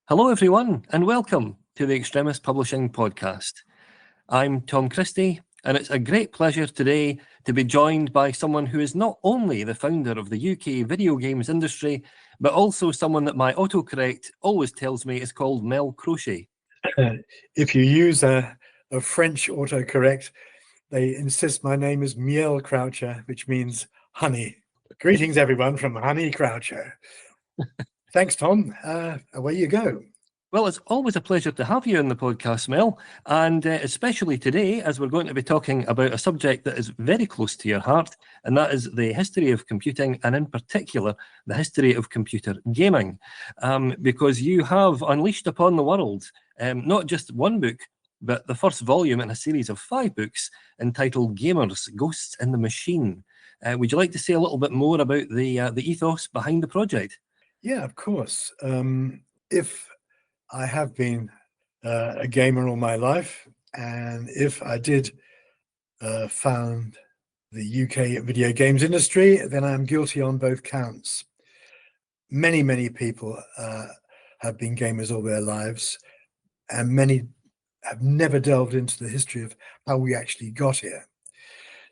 Hello, everyone, and welcome to the Extremis Publishing Podcast. I'm Tom Christie, and it's a great pleasure today to be joined by someone who is not only the founder of the UK video games industry, but also someone that my autocorrect always tells me is called Mel Croucher. If you use a French autocorrect, they insist my name is Mel Croucher, which means honey. Greetings, everyone, from Honey Croucher. Thanks, Tom. Away you go. Well, it's always a pleasure to have you on the podcast, Mel, and especially today, as we're going to be talking about a subject that is very close to your heart, and that is the history of computing, and in particular, the history of computer gaming, because you have unleashed upon the world not just one book, but the first volume in a series of 5 books entitled Gamers, Ghosts in the Machine. Would you like to say a little bit more about the ethos behind the project? Yeah, of course. If I have been a gamer all my life, and if I did found the UK video games industry, then I'm guilty on both counts. Many people have been gamers all their lives, and many have never delved into the history of how we actually got here.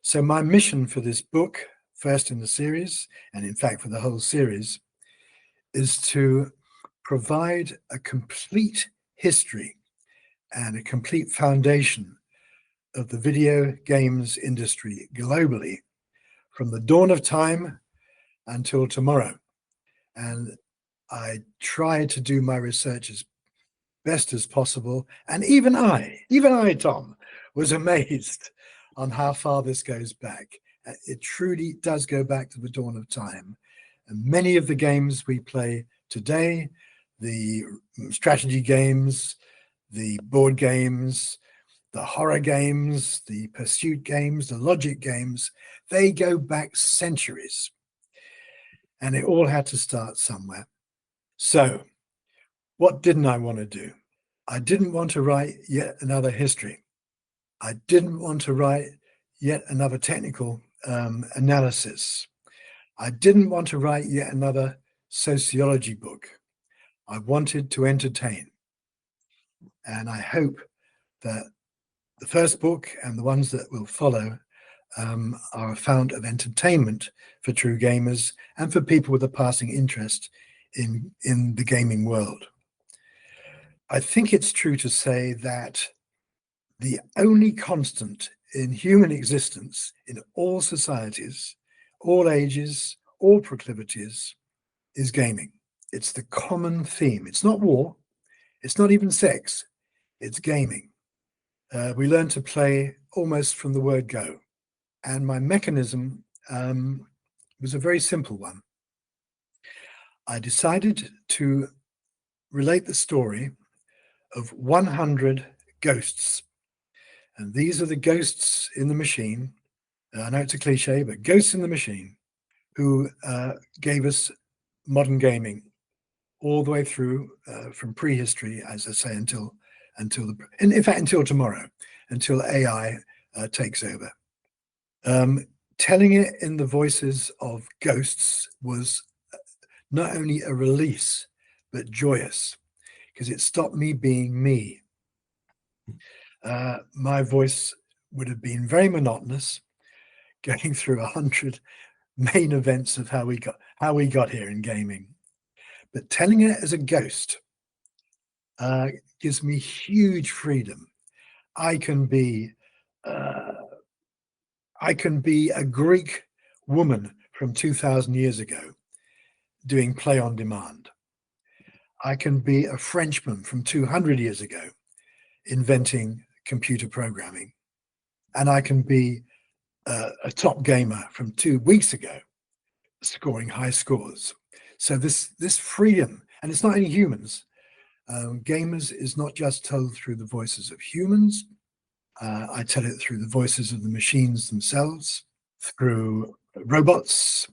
So my mission for this book, first in the series, and in fact for the whole series, is to provide a complete history and a complete foundation of the video games industry globally from the dawn of time until tomorrow. And I try to do my research as best as possible. And even I, Tom, was amazed on how far this goes back. It truly does go back to the dawn of time. And many of the games we play today, the strategy games, the board games, the horror games, the pursuit games, the logic games, they go back centuries. And it all had to start somewhere. So what didn't I want to do? I didn't want to write yet another history. I didn't want to write yet another technical analysis. I didn't want to write yet another sociology book. I wanted to entertain. And I hope that the first book and the ones that will follow are a fount of entertainment for true gamers and for people with a passing interest in the gaming world. I think it's true to say that the only constant in human existence in all societies, all ages, all proclivities, is gaming. It's the common theme. It's not war. It's not even sex. It's gaming. We learn to play almost from the word go. And my mechanism was a very simple one. I decided to relate the story of 100 ghosts. And these are the ghosts in the machine. I know it's a cliche, but ghosts in the machine who gave us modern gaming all the way through from prehistory, as I say, until tomorrow, until AI takes over. Telling it in the voices of ghosts was not only a release, but joyous, because it stopped me being me. My voice would have been very monotonous, going through 100 main events of how we got here in gaming. But telling it as a ghost gives me huge freedom. I can be a Greek woman from 2,000 years ago doing play on demand. I can be a Frenchman from 200 years ago inventing computer programming. And I can be a top gamer from 2 weeks ago scoring high scores. So this freedom, and it's not only humans. Gamers is not just told through the voices of humans. I tell it through the voices of the machines themselves, through robots,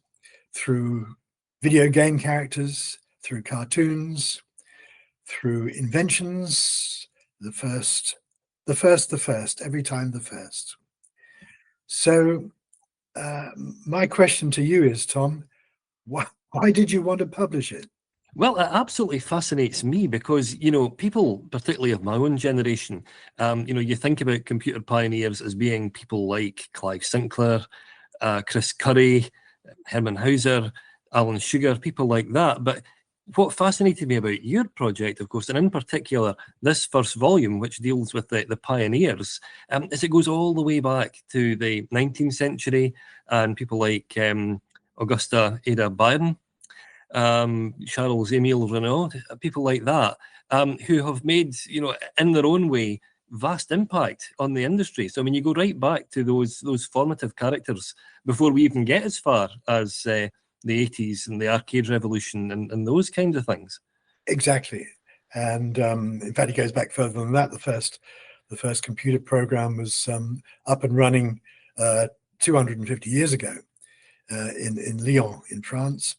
through video game characters, through cartoons, through inventions, the first, every time the first. So my question to you is, Tom, why did you want to publish it? Well, it absolutely fascinates me because, you know, people, particularly of my own generation, you know, you think about computer pioneers as being people like Clive Sinclair, Chris Curry, Herman Hauser, Alan Sugar, people like that. But what fascinated me about your project, of course, and in particular this first volume, which deals with the pioneers, is it goes all the way back to the 19th century and people like Augusta Ada Byron, Charles Emile Renaud, people like that, who have made, you know, in their own way, vast impact on the industry. So I mean, you go right back to those formative characters before we even get as far as the 80s and the arcade revolution and those kinds of things. Exactly. And in fact, it goes back further than that. The first computer program was up and running 250 years ago in Lyon, in France.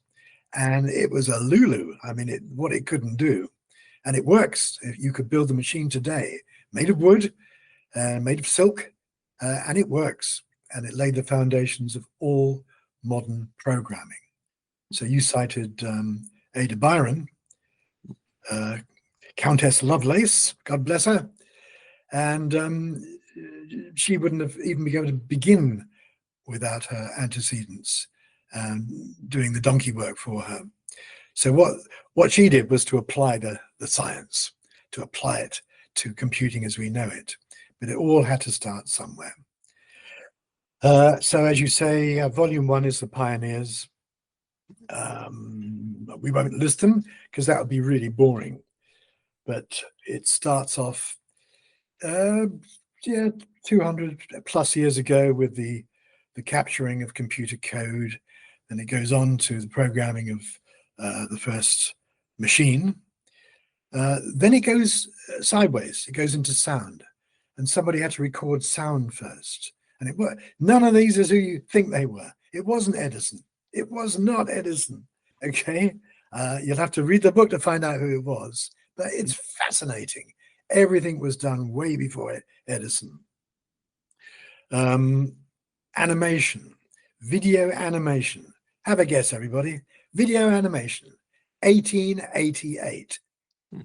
And it was a Lulu. I mean, what it couldn't do. And it works. If you could build the machine today, made of wood, made of silk, and it works. And it laid the foundations of all modern programming. So you cited Ada Byron, Countess Lovelace, God bless her, and she wouldn't have even been able to begin without her antecedents doing the donkey work for her. So what she did was to apply the science, to apply it to computing as we know it. But it all had to start somewhere. So as you say, volume 1 is the pioneers. We won't list them because that would be really boring. But it starts off, yeah, 200 plus years ago with the capturing of computer code. Then it goes on to the programming of the first machine. Then it goes sideways. It goes into sound, and somebody had to record sound first. And it worked. None of these is who you think they were. It wasn't Edison. It was not Edison. Okay, you'll have to read the book to find out who it was. But it's fascinating. Everything was done way before Edison. Animation, video animation. Have a guess, everybody. Video animation, 1888.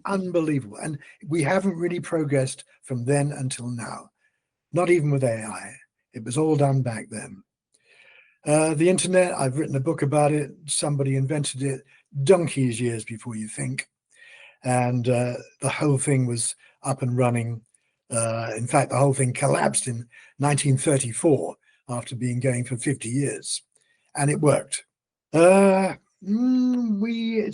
Unbelievable. And we haven't really progressed from then until now. Not even with AI. It was all done back then. The internet, I've written a book about it. Somebody invented it donkey's years before you think. And the whole thing was up and running. In fact, the whole thing collapsed in 1934 after being going for 50 years. And it worked. It's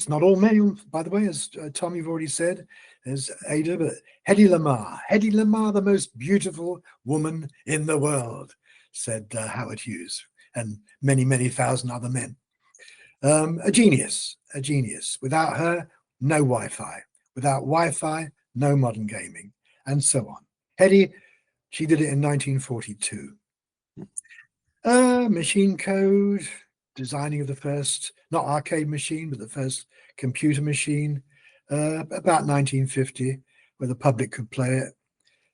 not all male, by the way, as Tom, you've already said. There's Ada, but Hedy Lamarr, the most beautiful woman in the world, said Howard Hughes, and many, many thousand other men. A genius. Without her, no Wi-Fi. Without Wi-Fi, no modern gaming, and so on. Hedy, she did it in 1942. Machine code, designing of the first, not arcade machine, but the first computer machine, about 1950, where the public could play it.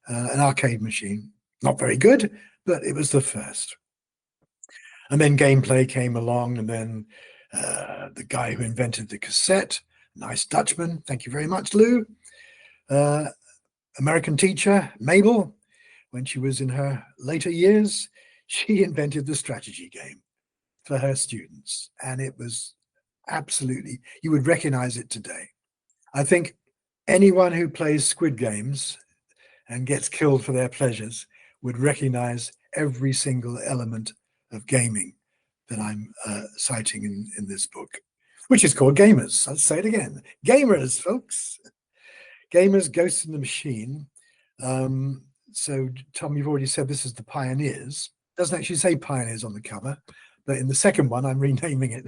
An arcade machine. Not very good, but it was the first. And then gameplay came along, and then the guy who invented the cassette, nice Dutchman, thank you very much, Lou. American teacher, Mabel, when she was in her later years, she invented the strategy game for her students. And it was absolutely, you would recognize it today. I think anyone who plays Squid Games and gets killed for their pleasures would recognize every single element of gaming that I'm citing in this book, which is called Gamers. I'll say it again. Gamers, folks. Gamers, Ghosts in the Machine. So, Tom, you've already said this is the Pioneers. It doesn't actually say Pioneers on the cover, but in the second one, I'm renaming it.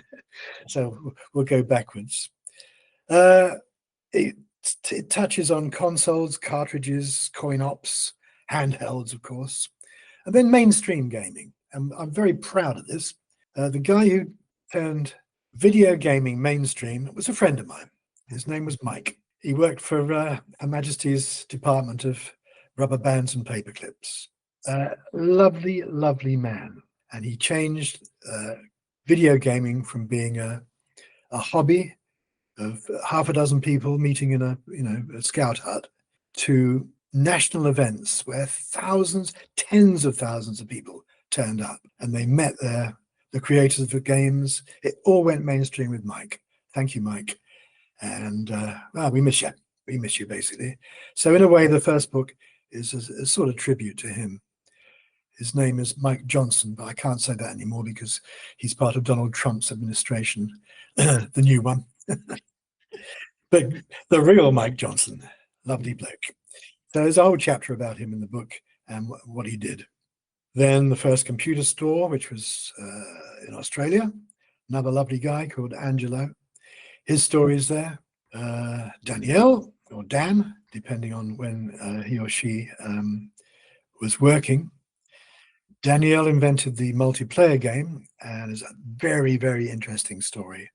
So we'll go backwards. It touches on consoles, cartridges, coin-ops, handhelds, of course, and then mainstream gaming. And I'm very proud of this. The guy who turned video gaming mainstream was a friend of mine. His name was Mike. He worked for Her Majesty's Department of Rubber Bands and Paper Clips. Lovely, lovely man. And he changed video gaming from being a hobby of half a dozen people meeting in a scout hut, to national events where thousands, tens of thousands of people turned up, and they met the creators of the games. It all went mainstream with Mike. Thank you, Mike. And we miss you. We miss you, basically. So in a way, the first book is a sort of tribute to him. His name is Mike Johnson, but I can't say that anymore because he's part of Donald Trump's administration, the new one. But the real Mike Johnson, lovely bloke. So there's a whole chapter about him in the book and what he did. Then the first computer store, which was in Australia, another lovely guy called Angelo. His story is there. Danielle, or Dan, depending on when he or she was working. Danielle invented the multiplayer game, and is a very, very interesting story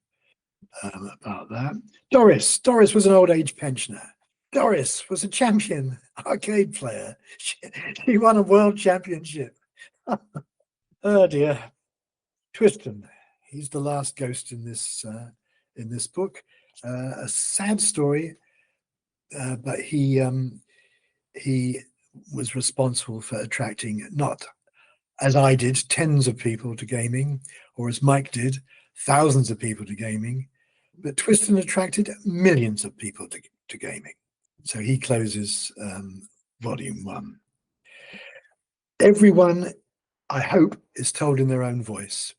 about that. Doris was an old age pensioner. Doris was a champion arcade player. She won a world championship. Oh dear. Twiston, he's the last ghost in this book. A sad story, but he was responsible for attracting, not as I did, tens of people to gaming, or as Mike did, thousands of people to gaming, but Twiston attracted millions of people to gaming. So he closes volume 1. Everyone, I hope, is told in their own voice.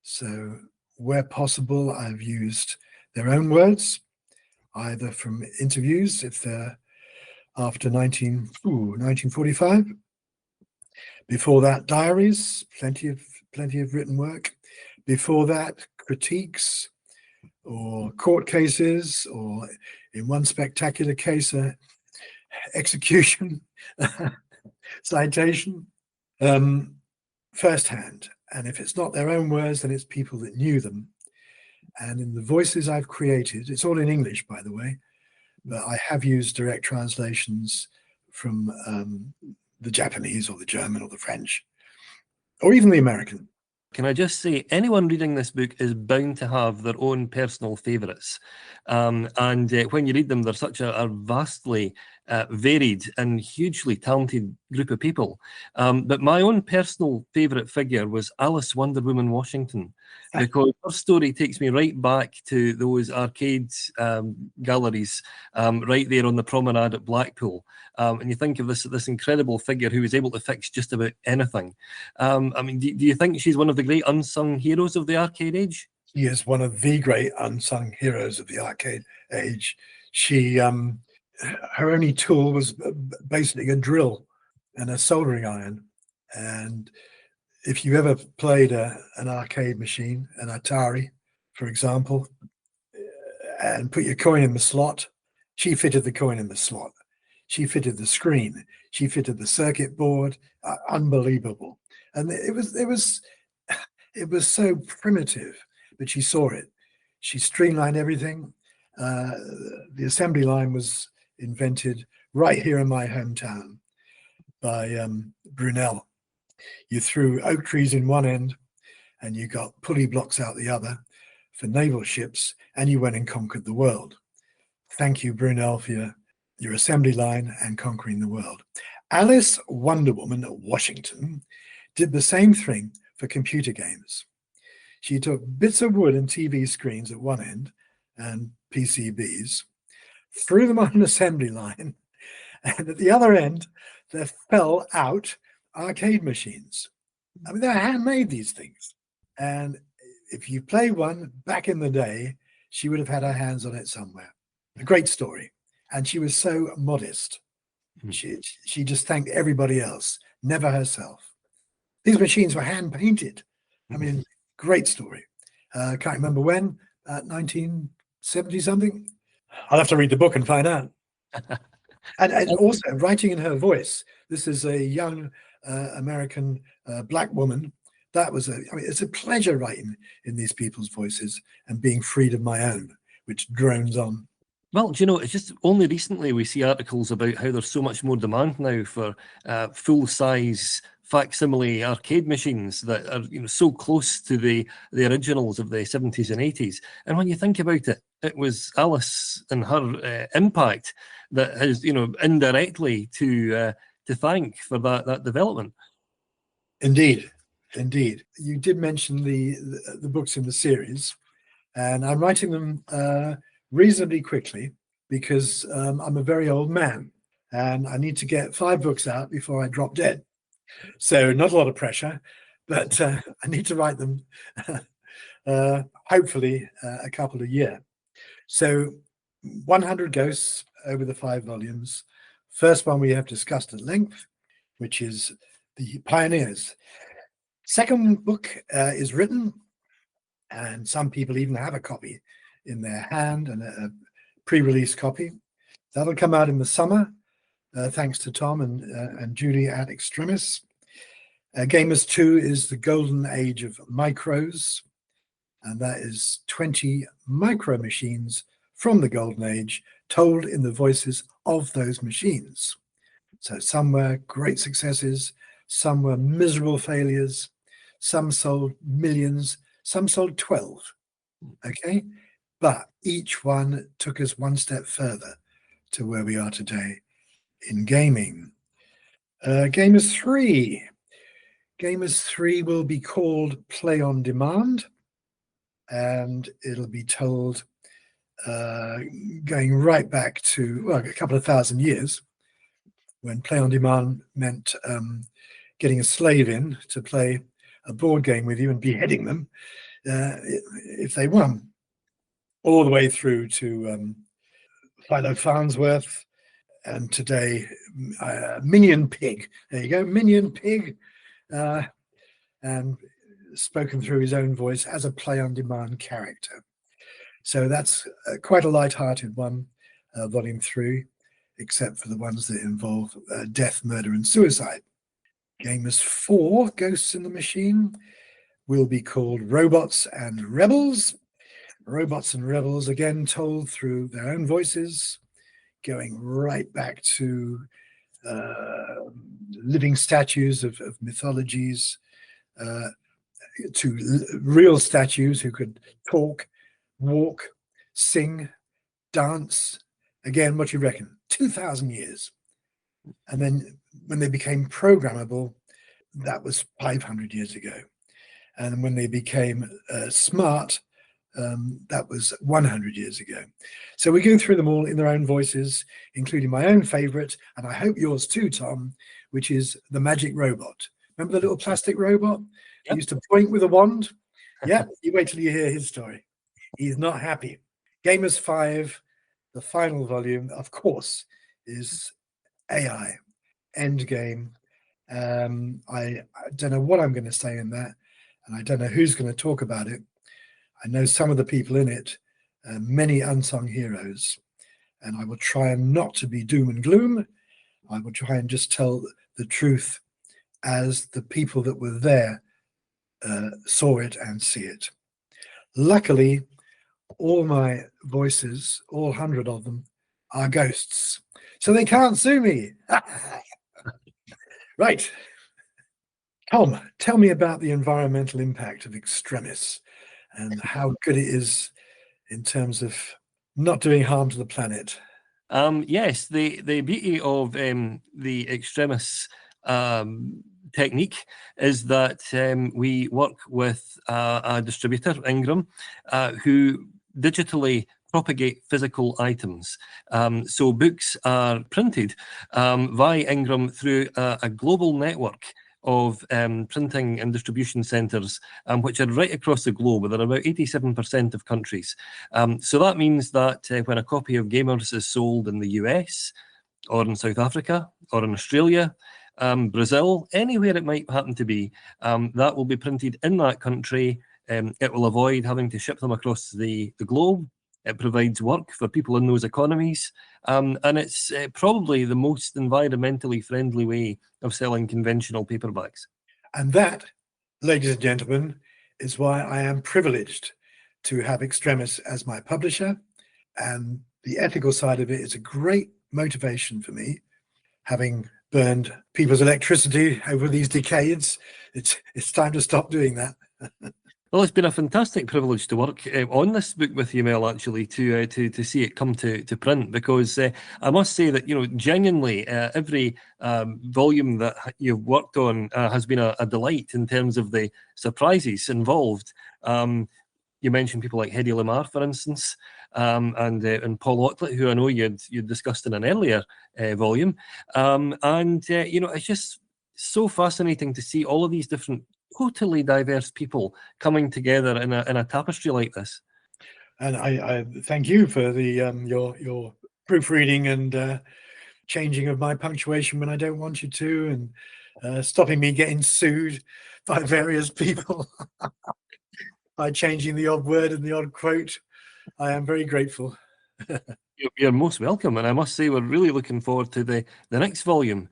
So where possible, I've used their own words, either from interviews, if they're after 1945. Before that, diaries, plenty of written work. Before that, critiques or court cases, or in one spectacular case, execution, citation, firsthand. And if it's not their own words, then it's people that knew them. And in the voices I've created, it's all in English, by the way, but I have used direct translations from the Japanese or the German or the French, or even the American. Can I just say, anyone reading this book is bound to have their own personal favourites. And when you read them, they're such a vastly varied and hugely talented group of people. But my own personal favourite figure was Alice Wonder Woman Washington, because her story takes me right back to those arcade galleries right there on the promenade at Blackpool. And you think of this incredible figure who was able to fix just about anything. I mean, do you think she's one of the great unsung heroes of the arcade age? She is one of the great unsung heroes of the arcade age. She, her only tool was basically a drill and a soldering iron. And if you ever played an arcade machine, an Atari, for example, and put your coin in the slot, she fitted the coin in the slot. She fitted the screen. She fitted the circuit board. Unbelievable. And it was so primitive, but she saw it. She streamlined everything. The assembly line was invented right here in my hometown by Brunel. You threw oak trees in one end and you got pulley blocks out the other for naval ships, and you went and conquered the world. Thank you, Brunel, for your assembly line and conquering the world. Alice Wonder Woman Washington did the same thing for computer games. She took bits of wood and TV screens at one end and PCBs, threw them on an assembly line, and at the other end, there fell out arcade machines. I mean, they're handmade, these things. And if you play one back in the day, she would have had her hands on it somewhere. A great story. And she was so modest. She just thanked everybody else, never herself. These machines were hand painted. I mean, great story. Can't remember when, 1970 something. I'll have to read the book and find out. And also writing in her voice. This is a young American black woman. I mean, it's a pleasure writing in these people's voices and being freed of my own, which drones on. Well, do you know, it's just only recently we see articles about how there's so much more demand now for full-size facsimile arcade machines that are, so close to the originals of the 70s and 80s. And when you think about it, it was Alice and her impact that has, indirectly to thank for that development. Indeed, indeed. You did mention the books in the series, and I'm writing them reasonably quickly because I'm a very old man and I need to get 5 books out before I drop dead. So not a lot of pressure, but I need to write them hopefully a couple a year. So 100 Ghosts over the 5 volumes. First one we have discussed at length, which is The Pioneers. Second book is written, and some people even have a copy in their hand, and a pre-release copy. That'll come out in the summer, thanks to Tom and Julie at Extremis. Gamers 2 is the golden age of micros, and that is 20 micro machines from the golden age told in the voices of those machines. So some were great successes, some were miserable failures, some sold millions, some sold 12. Okay, but each one took us one step further to where we are today in gaming. Gamers 3 will be called Play on Demand, and it'll be told going right back to a couple of thousand years, when Play on Demand meant getting a slave in to play a board game with you and beheading them if they won, all the way through to Philo Farnsworth, and today Minion Pig. There you go, Minion Pig, and spoken through his own voice as a play-on-demand character. So that's quite a light-hearted one, volume 3, except for the ones that involve death, murder, and suicide. Gamers 4, Ghosts in the Machine, will be called Robots and Rebels. Robots and Rebels, again, told through their own voices, going right back to living statues of mythologies, to real statues who could talk, walk, sing, dance. Again, what do you reckon? 2,000 years. And then when they became programmable, that was 500 years ago. And when they became smart, that was 100 years ago. So we go through them all in their own voices, including my own favorite, and I hope yours too, Tom, which is the magic robot. Remember the little plastic robot? He used to point with a wand? Yeah, you wait till you hear his story. He's not happy. Gamers 5, the final volume, of course, is AI, Endgame. I don't know what I'm going to say in that, and I don't know who's going to talk about it. I know some of the people in it, many unsung heroes, and I will try and not to be doom and gloom. I will try and just tell the truth as the people that were there saw it and see it. Luckily, all my voices, all 100 of them, are ghosts, so they can't sue me. Right. Tom, tell me about the environmental impact of Extremis and how good it is in terms of not doing harm to the planet. Yes, the beauty of the Extremis technique is that we work with a distributor, Ingram, who digitally propagate physical items. So books are printed via Ingram through a global network of printing and distribution centres, which are right across the globe. There are about 87% of countries. So that means that when a copy of Gamers is sold in the US, or in South Africa, or in Australia, Brazil, anywhere it might happen to be, that will be printed in that country. It will avoid having to ship them across the globe. It provides work for people in those economies. And it's probably the most environmentally friendly way of selling conventional paperbacks. And that, ladies and gentlemen, is why I am privileged to have Extremis as my publisher. And the ethical side of it is a great motivation for me. Having burned people's electricity over these decades, it's time to stop doing that. Well, it's been a fantastic privilege to work on this book with you, Mel, actually, to see it come to print, because I must say that, genuinely, every volume that you've worked on has been a delight in terms of the surprises involved. You mentioned people like Hedy Lamarr, for instance, and Paul Otlet, who I know you'd discussed in an earlier volume. It's just so fascinating to see all of these different, totally diverse people coming together in a tapestry like this. And I thank you for the your proofreading and changing of my punctuation when I don't want you to, and stopping me getting sued by various people by changing the odd word and the odd quote. I am very grateful. You're most welcome, and I must say we're really looking forward to the next volume,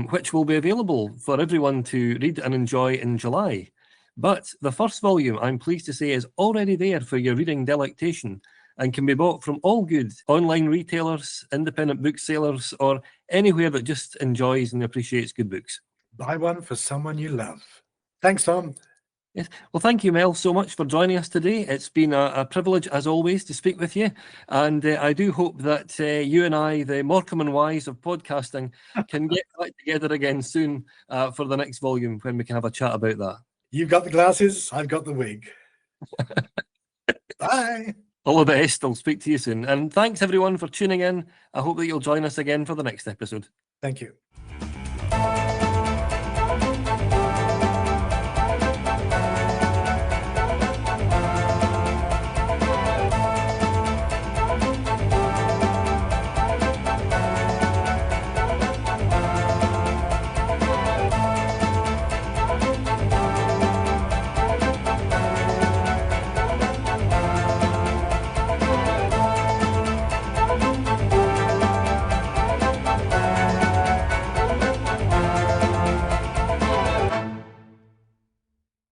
which will be available for everyone to read and enjoy in July. But the first volume, I'm pleased to say, is already there for your reading delectation and can be bought from all good online retailers, independent booksellers, or anywhere that just enjoys and appreciates good books. Buy one for someone you love. Thanks, Tom. Yes. Well, thank you, Mel, so much for joining us today. It's been a privilege, as always, to speak with you. And I do hope that you and I, the Morecambe and Wise of podcasting, can get back together again soon for the next volume when we can have a chat about that. You've got the glasses, I've got the wig. Bye. All the best. I'll speak to you soon. And thanks, everyone, for tuning in. I hope that you'll join us again for the next episode. Thank you.